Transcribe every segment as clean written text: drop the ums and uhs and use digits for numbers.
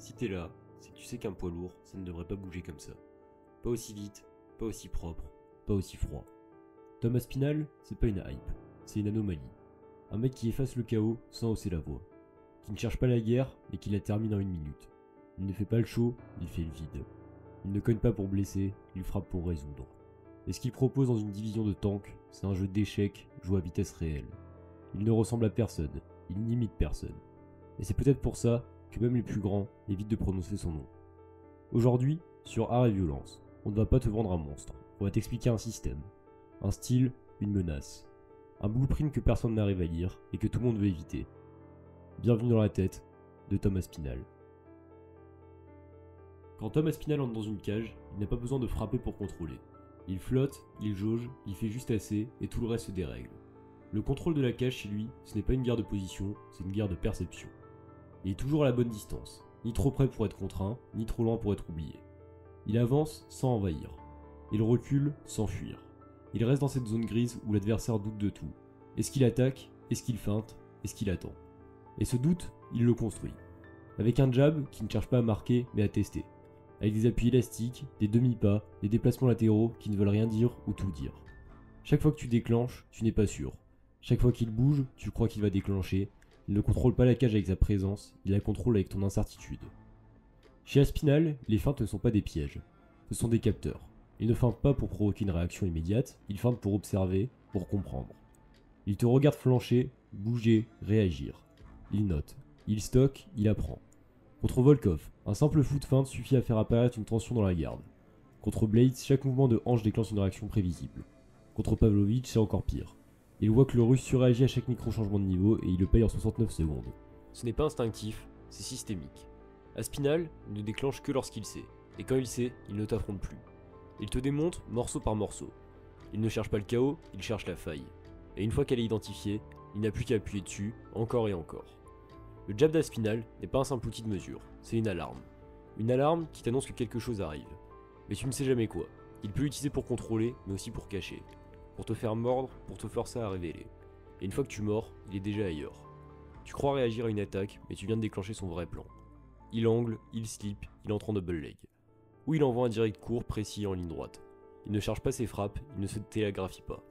Si t'es là, c'est que tu sais qu'un poids lourd, ça ne devrait pas bouger comme ça. Pas aussi vite, pas aussi propre, pas aussi froid. Thomas Spinal, c'est pas une hype, c'est une anomalie. Un mec qui efface le chaos sans hausser la voix. Qui ne cherche pas la guerre, mais qui la termine en 1 minute. Il ne fait pas le show, il fait le vide. Il ne cogne pas pour blesser, il frappe pour résoudre. Et ce qu'il propose dans une division de tanks, c'est un jeu d'échecs joué à vitesse réelle. Il ne ressemble à personne, il n'imite personne. Et c'est peut-être pour ça que même les plus grands évitent de prononcer son nom. Aujourd'hui, sur Art et Violence, on ne va pas te vendre un monstre, on va t'expliquer un système, un style, une menace, un blueprint que personne n'arrive à lire et que tout le monde veut éviter. Bienvenue dans la tête de Thomas Spinal. Quand Thomas Spinal entre dans une cage, il n'a pas besoin de frapper pour contrôler. Il flotte, il jauge, il fait juste assez et tout le reste se dérègle. Le contrôle de la cage chez lui, ce n'est pas une guerre de position, c'est une guerre de perception. Il est toujours à la bonne distance, ni trop près pour être contraint, ni trop loin pour être oublié. Il avance sans envahir. Il recule sans fuir. Il reste dans cette zone grise où l'adversaire doute de tout. Est-ce qu'il attaque? Est-ce qu'il feinte? Est-ce qu'il attend? Et ce doute, il le construit. Avec un jab qui ne cherche pas à marquer mais à tester. Avec des appuis élastiques, des demi-pas, des déplacements latéraux qui ne veulent rien dire ou tout dire. Chaque fois que tu déclenches, tu n'es pas sûr. Chaque fois qu'il bouge, tu crois qu'il va déclencher. Il ne contrôle pas la cage avec sa présence, il la contrôle avec ton incertitude. Chez Aspinal, les feintes ne sont pas des pièges. Ce sont des capteurs. Il ne feinte pas pour provoquer une réaction immédiate, il feinte pour observer, pour comprendre. Il te regarde flancher, bouger, réagir. Il note, il stocke, il apprend. Contre Volkov, un simple flou de feinte suffit à faire apparaître une tension dans la garde. Contre Blades, chaque mouvement de hanche déclenche une réaction prévisible. Contre Pavlovich, c'est encore pire. Il voit que le russe surréagit à chaque micro-changement de niveau et il le paye en 69 secondes. Ce n'est pas instinctif, c'est systémique. Aspinal ne déclenche que lorsqu'il sait, et quand il sait, il ne t'affronte plus. Il te démonte morceau par morceau. Il ne cherche pas le chaos, il cherche la faille. Et une fois qu'elle est identifiée, il n'a plus qu'à appuyer dessus, encore et encore. Le jab d'Aspinal n'est pas un simple outil de mesure, c'est une alarme. Une alarme qui t'annonce que quelque chose arrive. Mais tu ne sais jamais quoi. Il peut l'utiliser pour contrôler, mais aussi pour cacher. Pour te faire mordre, pour te forcer à révéler. Et une fois que tu mords, il est déjà ailleurs. Tu crois réagir à une attaque, mais tu viens de déclencher son vrai plan. Il angle, il slip, il entre en double leg. Ou il envoie un direct court, précis en ligne droite. Il ne charge pas ses frappes, il ne se télégraphie pas.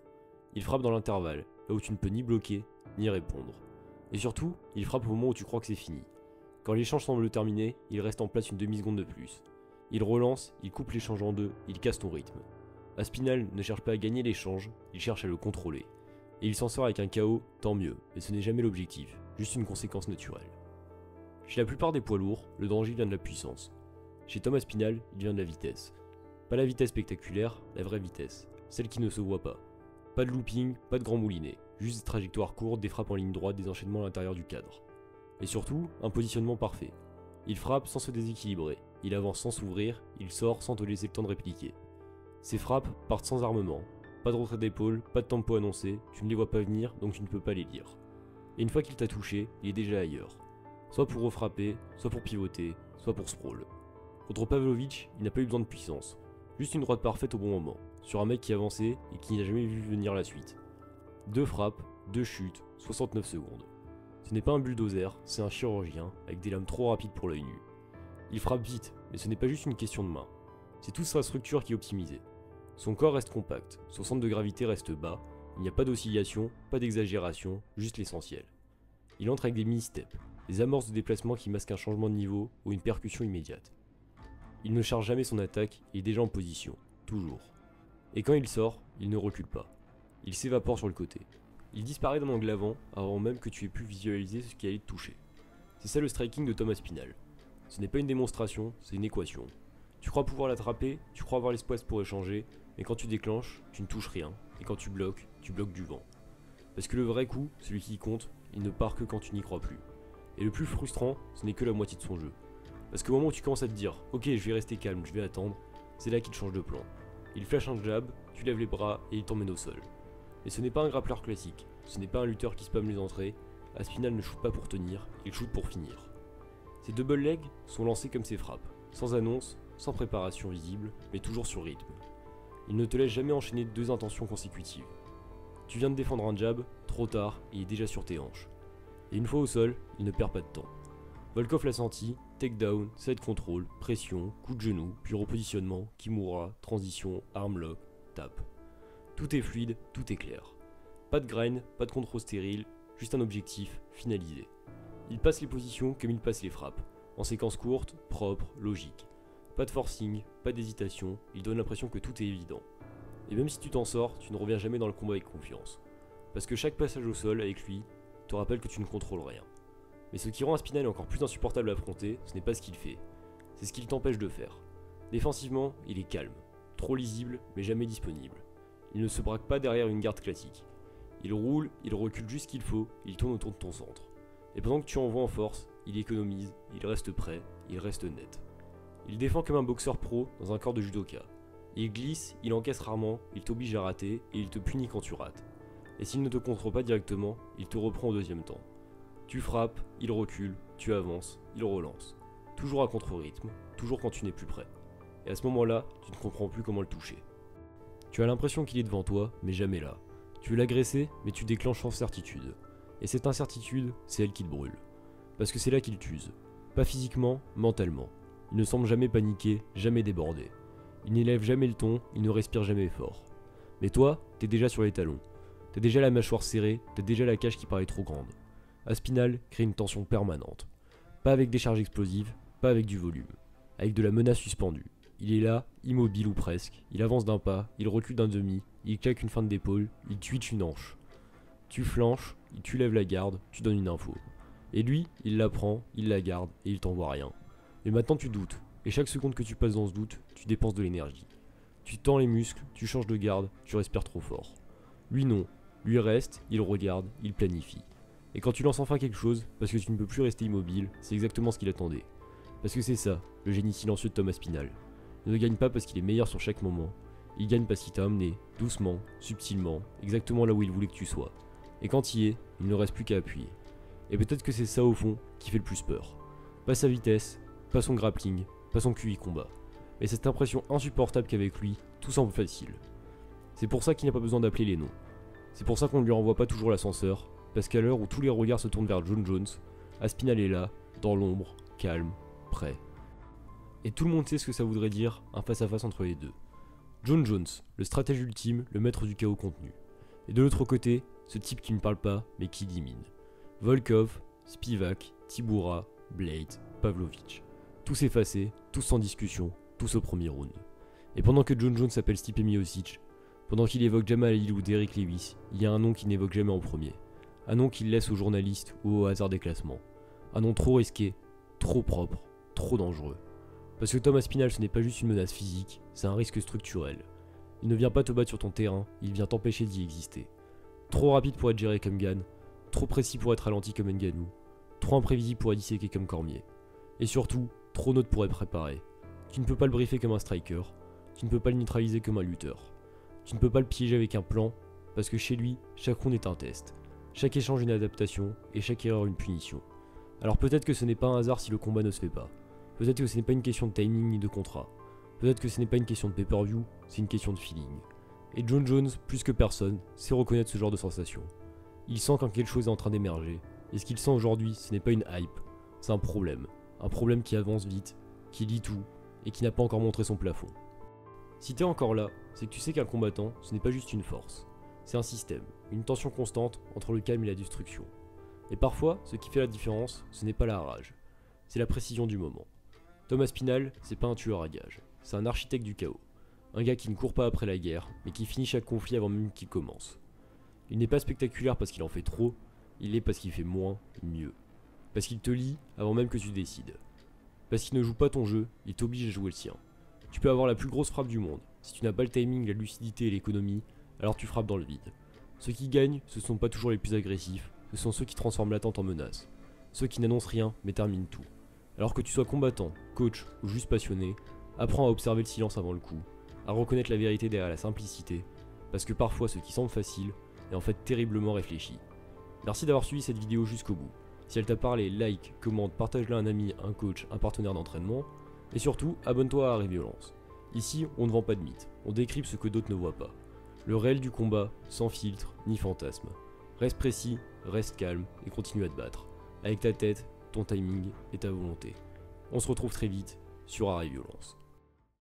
Il frappe dans l'intervalle, là où tu ne peux ni bloquer, ni répondre. Et surtout, il frappe au moment où tu crois que c'est fini. Quand l'échange semble terminé, il reste en place une demi-seconde de plus. Il relance, il coupe l'échange en deux, il casse ton rythme. Aspinal ne cherche pas à gagner l'échange, il cherche à le contrôler. Et il s'en sort avec un KO, tant mieux, mais ce n'est jamais l'objectif, juste une conséquence naturelle. Chez la plupart des poids lourds, le danger vient de la puissance. Chez Thomas Spinal, il vient de la vitesse. Pas la vitesse spectaculaire, la vraie vitesse, celle qui ne se voit pas. Pas de looping, pas de grand moulinet, juste des trajectoires courtes, des frappes en ligne droite, des enchaînements à l'intérieur du cadre. Et surtout, un positionnement parfait. Il frappe sans se déséquilibrer, il avance sans s'ouvrir, il sort sans te laisser le temps de répliquer. Ses frappes partent sans armement, pas de retrait d'épaule, pas de tempo annoncé, tu ne les vois pas venir donc tu ne peux pas les lire. Et une fois qu'il t'a touché, il est déjà ailleurs. Soit pour refrapper, soit pour pivoter, soit pour sprawl. Contre Pavlovich, il n'a pas eu besoin de puissance, juste une droite parfaite au bon moment, sur un mec qui avançait et qui n'a jamais vu venir la suite. 2 frappes, 2 chutes, 69 secondes. Ce n'est pas un bulldozer, c'est un chirurgien, avec des lames trop rapides pour l'œil nu. Il frappe vite, mais ce n'est pas juste une question de main. C'est toute sa structure qui est optimisée. Son corps reste compact, son centre de gravité reste bas, il n'y a pas d'oscillation, pas d'exagération, juste l'essentiel. Il entre avec des mini-steps, des amorces de déplacement qui masquent un changement de niveau ou une percussion immédiate. Il ne charge jamais son attaque et est déjà en position, toujours. Et quand il sort, il ne recule pas. Il s'évapore sur le côté. Il disparaît d'un angle avant même que tu aies pu visualiser ce qui allait te toucher. C'est ça le striking de Thomas Spinal. Ce n'est pas une démonstration, c'est une équation. Tu crois pouvoir l'attraper, tu crois avoir l'espace pour échanger, mais quand tu déclenches, tu ne touches rien, et quand tu bloques du vent. Parce que le vrai coup, celui qui compte, il ne part que quand tu n'y crois plus. Et le plus frustrant, ce n'est que la moitié de son jeu. Parce qu'au moment où tu commences à te dire « Ok, je vais rester calme, je vais attendre », c'est là qu'il change de plan. Il flash un jab, tu lèves les bras et il t'emmène au sol. Et ce n'est pas un grappleur classique, ce n'est pas un lutteur qui spamme les entrées, Aspinal ne shoot pas pour tenir, il shoot pour finir. Ses double legs sont lancés comme ses frappes, sans annonce, sans préparation visible, mais toujours sur rythme. Il ne te laisse jamais enchaîner 2 intentions consécutives. Tu viens de défendre un jab, trop tard, et il est déjà sur tes hanches. Et une fois au sol, il ne perd pas de temps. Volkov l'a senti, takedown, side control, pression, coup de genou, puis repositionnement, kimura, transition, arm lock, tap. Tout est fluide, tout est clair. Pas de grind, pas de contrôle stérile, juste un objectif finalisé. Il passe les positions comme il passe les frappes, en séquence courte, propre, logique. Pas de forcing, pas d'hésitation, il donne l'impression que tout est évident. Et même si tu t'en sors, tu ne reviens jamais dans le combat avec confiance. Parce que chaque passage au sol avec lui te rappelle que tu ne contrôles rien. Mais ce qui rend Aspinall encore plus insupportable à affronter, ce n'est pas ce qu'il fait, c'est ce qu'il t'empêche de faire. Défensivement, il est calme, trop lisible, mais jamais disponible. Il ne se braque pas derrière une garde classique. Il roule, il recule juste ce qu'il faut, il tourne autour de ton centre. Et pendant que tu envoies en force, il économise, il reste prêt, il reste net. Il défend comme un boxeur pro dans un corps de judoka. Il glisse, il encaisse rarement, il t'oblige à rater et il te punit quand tu rates. Et s'il ne te contrôle pas directement, il te reprend au deuxième temps. Tu frappes, il recule, tu avances, il relance. Toujours à contre-rythme, toujours quand tu n'es plus prêt. Et à ce moment-là, tu ne comprends plus comment le toucher. Tu as l'impression qu'il est devant toi, mais jamais là. Tu veux l'agresser, mais tu déclenches sans certitude. Et cette incertitude, c'est elle qui te brûle. Parce que c'est là qu'il t'use. Pas physiquement, mentalement. Il ne semble jamais paniqué, jamais débordé. Il n'élève jamais le ton, il ne respire jamais fort. Mais toi, t'es déjà sur les talons. T'as déjà la mâchoire serrée, t'as déjà la cage qui paraît trop grande. Aspinall crée une tension permanente. Pas avec des charges explosives, pas avec du volume. Avec de la menace suspendue. Il est là, immobile ou presque, il avance d'un pas, il recule d'un demi, il claque une feinte d'épaule, il twitch une hanche. Tu flanches, tu lèves la garde, tu donnes une info. Et lui, il la prend, il la garde et il t'envoie rien. Mais maintenant tu doutes, et chaque seconde que tu passes dans ce doute, tu dépenses de l'énergie. Tu tends les muscles, tu changes de garde, tu respires trop fort. Lui non, lui reste, il regarde, il planifie. Et quand tu lances enfin quelque chose, parce que tu ne peux plus rester immobile, c'est exactement ce qu'il attendait. Parce que c'est ça, le génie silencieux de Tom Aspinall. Il ne gagne pas parce qu'il est meilleur sur chaque moment, il gagne parce qu'il t'a amené, doucement, subtilement, exactement là où il voulait que tu sois. Et quand il y est, il ne reste plus qu'à appuyer. Et peut-être que c'est ça au fond qui fait le plus peur. Pas sa vitesse, pas son grappling, pas son QI combat. Mais cette impression insupportable qu'avec lui, tout semble facile. C'est pour ça qu'il n'a pas besoin d'appeler les noms. C'est pour ça qu'on ne lui renvoie pas toujours l'ascenseur, parce qu'à l'heure où tous les regards se tournent vers Jon Jones, Aspinall est là, dans l'ombre, calme, prêt. Et tout le monde sait ce que ça voudrait dire, un face-à-face entre les deux. Jon Jones, le stratège ultime, le maître du chaos contenu. Et de l'autre côté, ce type qui ne parle pas, mais qui dimine. Volkov, Spivak, Tibura, Blade, Pavlovich. Tous effacés, tous sans discussion, tous au premier round. Et pendant que Jon Jones s'appelle Stipe Miocic, pendant qu'il évoque Jamal Hill ou Derrick Lewis, il y a un nom qu'il n'évoque jamais en premier. Un nom qu'il laisse aux journalistes ou au hasard des classements. Un nom trop risqué, trop propre, trop dangereux. Parce que Tom Aspinall, ce n'est pas juste une menace physique, c'est un risque structurel. Il ne vient pas te battre sur ton terrain, il vient t'empêcher d'y exister. Trop rapide pour être géré comme Gann, trop précis pour être ralenti comme Ngannou, trop imprévisible pour être disséqué comme Cormier. Et surtout, trop neutre pour être préparé. Tu ne peux pas le briefer comme un striker, tu ne peux pas le neutraliser comme un lutteur. Tu ne peux pas le piéger avec un plan, parce que chez lui, chaque round est un test. Chaque échange une adaptation, et chaque erreur une punition. Alors peut-être que ce n'est pas un hasard si le combat ne se fait pas. Peut-être que ce n'est pas une question de timing ni de contrat. Peut-être que ce n'est pas une question de pay-per-view, c'est une question de feeling. Et Jon Jones, plus que personne, sait reconnaître ce genre de sensation. Il sent quand quelque chose est en train d'émerger. Et ce qu'il sent aujourd'hui, ce n'est pas une hype, c'est un problème. Un problème qui avance vite, qui lit tout, et qui n'a pas encore montré son plafond. Si t'es encore là, c'est que tu sais qu'un combattant, ce n'est pas juste une force. C'est un système, une tension constante entre le calme et la destruction. Et parfois, ce qui fait la différence, ce n'est pas la rage, c'est la précision du moment. Tom Aspinall, c'est pas un tueur à gages, c'est un architecte du chaos. Un gars qui ne court pas après la guerre, mais qui finit chaque conflit avant même qu'il commence. Il n'est pas spectaculaire parce qu'il en fait trop, il l'est parce qu'il fait moins, mieux. Parce qu'il te lie avant même que tu décides. Parce qu'il ne joue pas ton jeu, il t'oblige à jouer le sien. Tu peux avoir la plus grosse frappe du monde, si tu n'as pas le timing, la lucidité et l'économie, alors tu frappes dans le vide. Ceux qui gagnent, ce ne sont pas toujours les plus agressifs, ce sont ceux qui transforment l'attente en menace. Ceux qui n'annoncent rien, mais terminent tout. Alors que tu sois combattant, coach ou juste passionné, apprends à observer le silence avant le coup, à reconnaître la vérité derrière la simplicité, parce que parfois ce qui semble facile est en fait terriblement réfléchi. Merci d'avoir suivi cette vidéo jusqu'au bout. Si elle t'a parlé, like, commente, partage-la à un ami, un coach, un partenaire d'entraînement, et surtout, abonne-toi à Arrêt Violence. Ici, on ne vend pas de mythes, on décrypte ce que d'autres ne voient pas. Le réel du combat, sans filtre, ni fantasme. Reste précis, reste calme, et continue à te battre. Avec ta tête, ton timing et ta volonté. On se retrouve très vite sur Arrêt Violence.